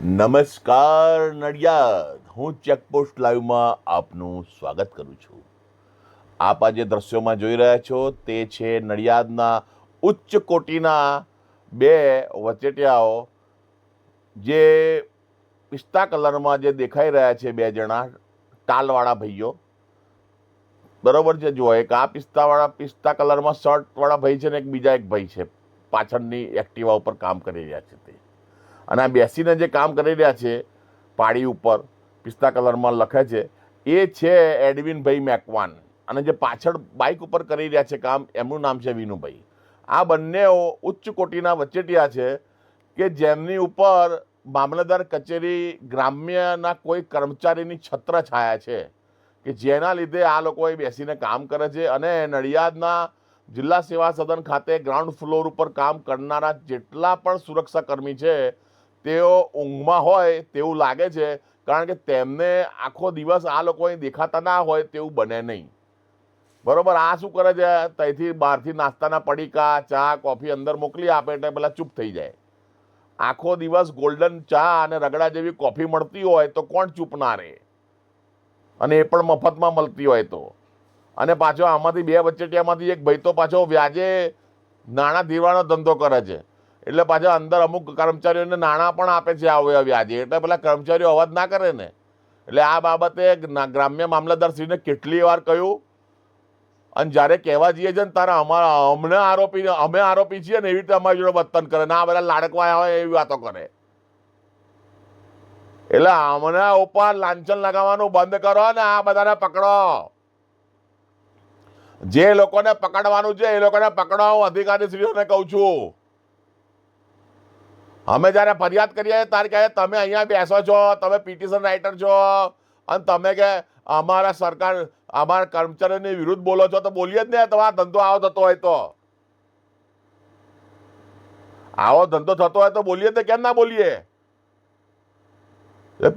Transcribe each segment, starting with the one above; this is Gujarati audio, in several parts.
નમસ્કાર નડિયાદ, હું ચેકપોસ્ટ લાઈવમાં આપનું સ્વાગત કરું છું. આપ આજે દ્રશ્યોમાં જોઈ રહ્યા છો તે છે નડિયાદના ઉચ્ચ કોટીના બે વચેટિયાઓ જે પિસ્તા કલરમાં જે દેખાઈ રહ્યા છે. બે જણા ટાલવાળા ભાઈઓ, બરોબર છે. જો એક આ પિસ્તા કલરમાં શર્ટવાળા ભાઈ છે ને એક બીજા એક ભાઈ છે પાછળની એક્ટિવા ઉપર કામ કરી રહ્યા છે તે. અને આ બેસીને જે કામ કરી રહ્યા છે પાડી ઉપર પિસ્તા કલરમાં લખે છે એ છે એડવિનભાઈ મેકવાન. અને જે પાછળ બાઇક ઉપર કરી રહ્યા છે કામ એમનું નામ છે વિનુભાઈ. આ બંને ઉચ્ચ કોટીના વચેટિયા છે કે જેમની ઉપર મામલતદાર કચેરી ગ્રામ્યના કોઈ કર્મચારીની છત્ર છાયા છે કે જેના લીધે આ લોકોએ બેસીને કામ કરે છે. અને નડિયાદના જિલ્લા સેવા સદન ખાતે ગ્રાઉન્ડ ફ્લોર ઉપર કામ કરનારા જેટલા પણ સુરક્ષાકર્મી છે તેઓ ઊંઘમાં હોય તેવું લાગે છે, કારણ કે તેમને આખો દિવસ આ લોકો અહીં દેખાતા ના હોય તેવું બને નહીં. બરોબર. આ શું કરે છે, ત્યાંથી બહારથી નાસ્તાના પડીકા, ચા, કોફી અંદર મોકલી આપે એટલે પેલા ચૂપ થઈ જાય. આખો દિવસ ગોલ્ડન ચા અને રગડા જેવી કોફી મળતી હોય તો કોણ ચૂપ ના રહે, અને એ પણ મફતમાં મળતી હોય તો. અને પાછો આમાંથી બે વચેટિયામાંથી એક ભાઈ તો પાછો વ્યાજે નાણાં ધીરવાનો ધંધો કરે છે. એટલે પાછા અંદર અમુક કર્મચારીઓને નાણાં પણ આપે છે આ વ્યાજે, એટલે પેલા કર્મચારીઓ અવાજ ના કરે ને. એટલે આ બાબતે ગ્રામ્ય મામલતદારશ્રીને કેટલી વાર કહ્યું, અને જ્યારે કહેવા જઈએ છે ને તારે અમે આરોપી છીએ ને એવી રીતે અમારી જોડે વર્તન કરે ને આ બધા લાડકવા હોય એવી વાતો કરે. એટલે અમને ઉપર લાંછન લગાવવાનું બંધ કરો ને આ બધાને પકડો. જે લોકોને પકડવાનું છે એ લોકોને પકડો. હું અધિકારીશ્રીઓને કહું છું. અમે જ્યારે ફરિયાદ કરીએ ત્યારે કહે તમે અહીંયા બેસો છો, તમે પિટિશન રાઇટર છો અને તમે કે અમારા કર્મચારીઓની વિરુદ્ધ બોલો છો, તો બોલીએ જ ને. તમારો ધંધો આવો થતો હોય તો બોલીએ જ ને. કેમ ના બોલીએ?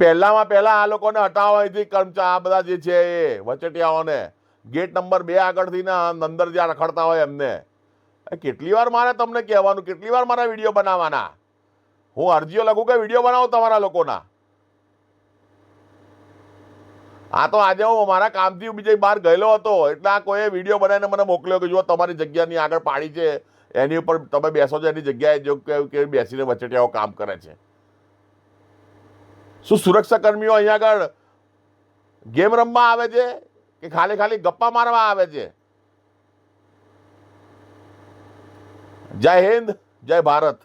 પહેલામાં પહેલા આ લોકોને હટાવો અહીંથી. આ બધા જે છે એ વચેટિયાઓને ગેટ નંબર 2 આગળથી ને અંદર જ્યાં રખડતા હોય એમને. કેટલી વાર મારે તમને કહેવાનું, કેટલી વાર મારા વિડીયો બનાવવાના? હું અરજીઓ લખું કે વિડીયો બનાવું તમારા લોકોના? આ તો આજે હું મારા કામથી બીજે બહાર ગયેલો હતો એટલે આ કોઈએ વિડીયો બનાવીને મને મોકલ્યો કે જો તમારી જગ્યાની આગળ પાડી છે એની ઉપર તમે બેસો છો, એની જગ્યાએ જો કે બેસીને વચેટિયાઓ કામ કરે છે. શું સુરક્ષા કર્મીઓ અહીંયા આગળ ગેમ રમવા આવે છે કે ખાલી ગપ્પા મારવા આવે છે? જય હિન્દ, જય ભારત.